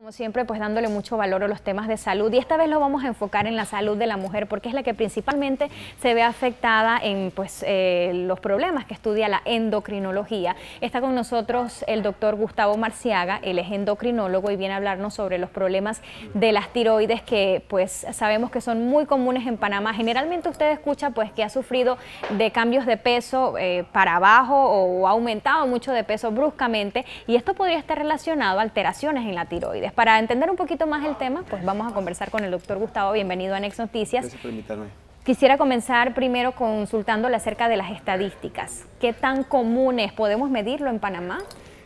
Como siempre, pues dándole mucho valor a los temas de salud, y esta vez lo vamos a enfocar en la salud de la mujer porque es la que principalmente se ve afectada en los problemas que estudia la endocrinología. Está con nosotros el doctor Gustavo Marciaga, él es endocrinólogo y viene a hablarnos sobre los problemas de las tiroides que pues sabemos que son muy comunes en Panamá. Generalmente usted escucha pues que ha sufrido de cambios de peso para abajo o ha aumentado mucho de peso bruscamente, y esto podría estar relacionado a alteraciones en la tiroides. Para entender un poquito más el tema, pues vamos a conversar con el doctor Gustavo. Bienvenido a Next Noticias. Gracias por invitarme. Quisiera comenzar primero consultándole acerca de las estadísticas. ¿Qué tan comunes podemos medirlo en Panamá?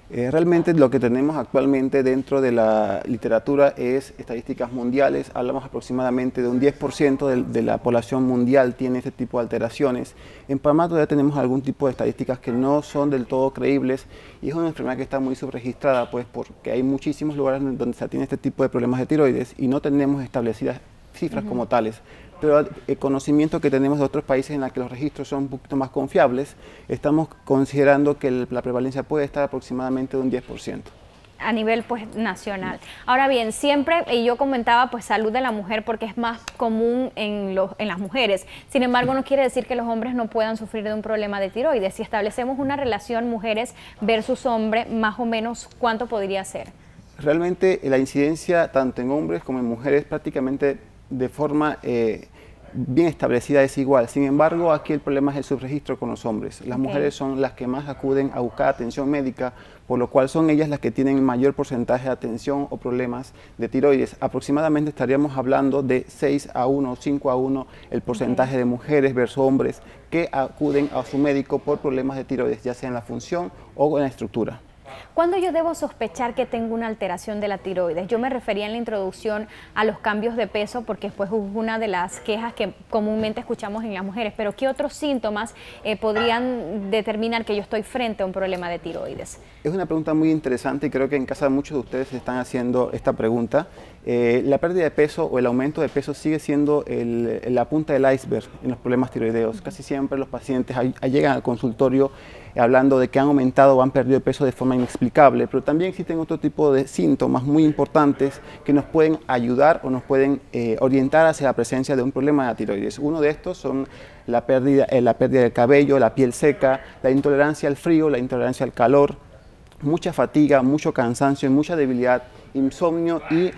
Realmente lo que tenemos actualmente dentro de la literatura es estadísticas mundiales. Hablamos aproximadamente de un 10% de la población mundial tiene este tipo de alteraciones. En Panamá todavía tenemos algún tipo de estadísticas que no son del todo creíbles, y es una enfermedad que está muy subregistrada, pues porque hay muchísimos lugares donde se atiende este tipo de problemas de tiroides y no tenemos establecidas cifras como tales. Pero el conocimiento que tenemos de otros países en los que los registros son un poquito más confiables, estamos considerando que la prevalencia puede estar aproximadamente de un 10%. A nivel pues nacional. Ahora bien, siempre, y yo comentaba pues salud de la mujer porque es más común en las mujeres. Sin embargo, no quiere decir que los hombres no puedan sufrir de un problema de tiroides. Si establecemos una relación mujeres versus hombre, más o menos, ¿cuánto podría ser? Realmente la incidencia tanto en hombres como en mujeres prácticamente de forma bien establecida es igual. Sin embargo, aquí el problema es el subregistro con los hombres. Las mujeres son las que más acuden a buscar atención médica, por lo cual son ellas las que tienen mayor porcentaje de atención o problemas de tiroides. Aproximadamente estaríamos hablando de 6 a 1, 5 a 1 el porcentaje de mujeres versus hombres que acuden a su médico por problemas de tiroides, ya sea en la función o en la estructura. ¿Cuándo yo debo sospechar que tengo una alteración de la tiroides? Yo me refería en la introducción a los cambios de peso porque pues, es una de las quejas que comúnmente escuchamos en las mujeres, pero ¿qué otros síntomas podrían determinar que yo estoy frente a un problema de tiroides? Es una pregunta muy interesante y creo que en casa muchos de ustedes se están haciendo esta pregunta. La pérdida de peso o el aumento de peso sigue siendo la punta del iceberg en los problemas tiroideos. Casi siempre los pacientes llegan al consultorio hablando de que han aumentado o han perdido peso de forma inexplicable, pero también existen otro tipo de síntomas muy importantes que nos pueden ayudar o nos pueden orientar hacia la presencia de un problema de la tiroides. Uno de estos son la pérdida del cabello, la piel seca, la intolerancia al frío, la intolerancia al calor, mucha fatiga, mucho cansancio, mucha debilidad, insomnio y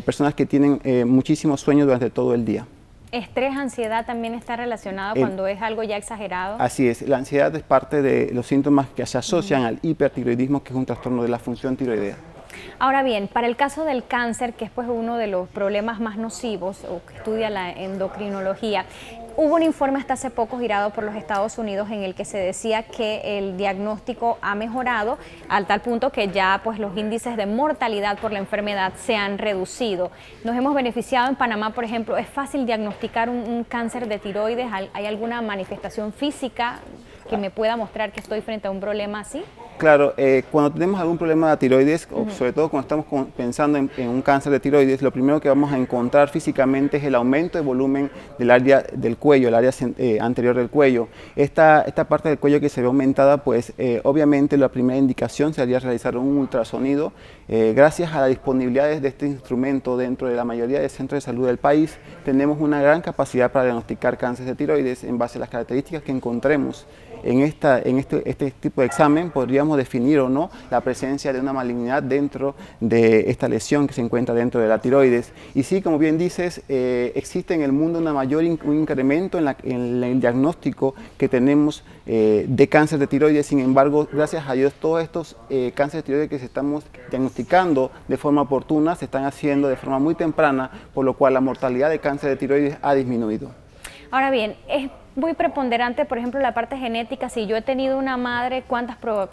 personas que tienen muchísimo sueño durante todo el día. ¿Estrés, ansiedad también está relacionado cuando es algo ya exagerado? Así es, la ansiedad es parte de los síntomas que se asocian al hipertiroidismo, que es un trastorno de la función tiroidea. Ahora bien, para el caso del cáncer, que es pues uno de los problemas más nocivos o que estudia la endocrinología, hubo un informe hasta hace poco girado por los Estados Unidos en el que se decía que el diagnóstico ha mejorado al tal punto que ya pues los índices de mortalidad por la enfermedad se han reducido. Nos hemos beneficiado en Panamá, por ejemplo. ¿Es fácil diagnosticar un cáncer de tiroides? ¿Hay alguna manifestación física que me pueda mostrar que estoy frente a un problema así? Claro, cuando tenemos algún problema de tiroides, o sobre todo cuando estamos pensando en un cáncer de tiroides, lo primero que vamos a encontrar físicamente es el aumento de volumen del área del cuello, el área anterior del cuello. Esta parte del cuello que se ve aumentada, pues obviamente la primera indicación sería realizar un ultrasonido. Gracias a la disponibilidad de este instrumento dentro de la mayoría de centros de salud del país, tenemos una gran capacidad para diagnosticar cáncer de tiroides en base a las características que encontremos en este tipo de examen. Podríamos definir o no la presencia de una malignidad dentro de esta lesión que se encuentra dentro de la tiroides. Y sí, como bien dices, existe en el mundo un incremento en el diagnóstico que tenemos de cáncer de tiroides. Sin embargo, gracias a Dios, todos estos cánceres de tiroides que estamos diagnosticando de forma oportuna se están haciendo de forma muy temprana, por lo cual la mortalidad de cáncer de tiroides ha disminuido. Ahora bien, es muy preponderante, por ejemplo, la parte genética. Si yo he tenido una madre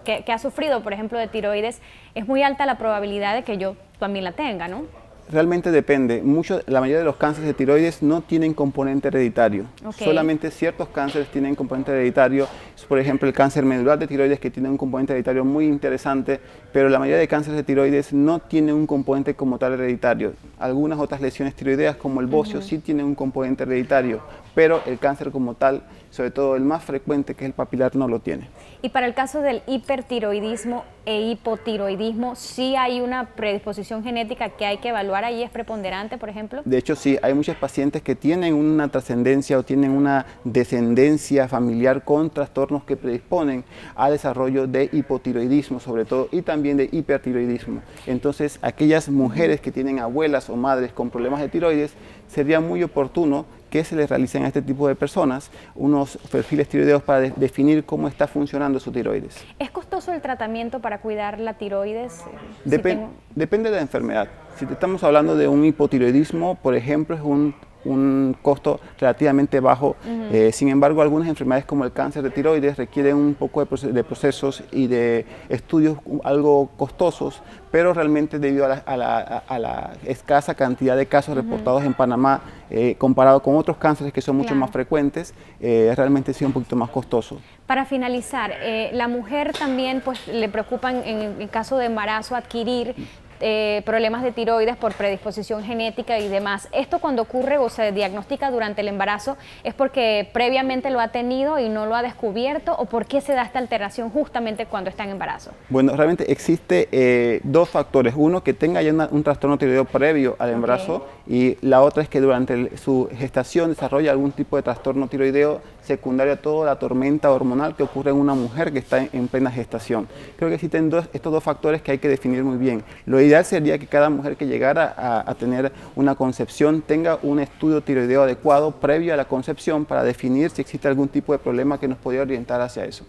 que ha sufrido, por ejemplo, de tiroides, es muy alta la probabilidad de que yo también la tenga, ¿no? Realmente depende. La mayoría de los cánceres de tiroides no tienen componente hereditario. Solamente ciertos cánceres tienen componente hereditario. Por ejemplo, el cáncer medular de tiroides, que tiene un componente hereditario muy interesante, pero la mayoría de cánceres de tiroides no tienen un componente como tal hereditario. Algunas otras lesiones tiroideas, como el bocio, sí tienen un componente hereditario, pero el cáncer como tal sobre todo el más frecuente, que es el papilar, no lo tiene. Y para el caso del hipertiroidismo e hipotiroidismo, ¿sí hay una predisposición genética que hay que evaluar ahí? ¿Es preponderante, por ejemplo? De hecho, sí, hay muchos pacientes que tienen una trascendencia o tienen una descendencia familiar con trastornos que predisponen a desarrollo de hipotiroidismo, sobre todo, y también de hipertiroidismo. Entonces, aquellas mujeres que tienen abuelas o madres con problemas de tiroides, sería muy oportuno que se les realicen a este tipo de personas unos perfiles tiroideos para definir cómo está funcionando su tiroides. ¿Es costoso el tratamiento para cuidar la tiroides? Depende de la enfermedad. Si estamos hablando de un hipotiroidismo, por ejemplo, es un costo relativamente bajo. Sin embargo, algunas enfermedades como el cáncer de tiroides requieren un poco de procesos y de estudios algo costosos, pero realmente debido a la escasa cantidad de casos reportados en Panamá, comparado con otros cánceres que son mucho más frecuentes, realmente sí es un poquito más costoso. Para finalizar, la mujer también pues le preocupan en el caso de embarazo adquirir problemas de tiroides por predisposición genética y demás. ¿Esto cuando ocurre o se diagnostica durante el embarazo es porque previamente lo ha tenido y no lo ha descubierto, o por qué se da esta alteración justamente cuando está en embarazo? Bueno, realmente existe dos factores. Uno, que tenga ya un trastorno tiroideo previo al embarazo, y la otra es que durante su gestación desarrolla algún tipo de trastorno tiroideo secundario a toda la tormenta hormonal que ocurre en una mujer que está en plena gestación. Creo que existen estos dos factores que hay que definir muy bien. Lo ideal sería que cada mujer que llegara a tener una concepción tenga un estudio tiroideo adecuado previo a la concepción para definir si existe algún tipo de problema que nos podría orientar hacia eso.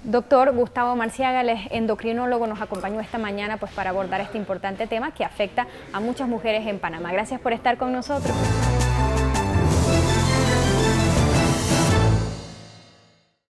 Doctor Gustavo Marciaga, el endocrinólogo, nos acompañó esta mañana pues para abordar este importante tema que afecta a muchas mujeres en Panamá. Gracias por estar con nosotros.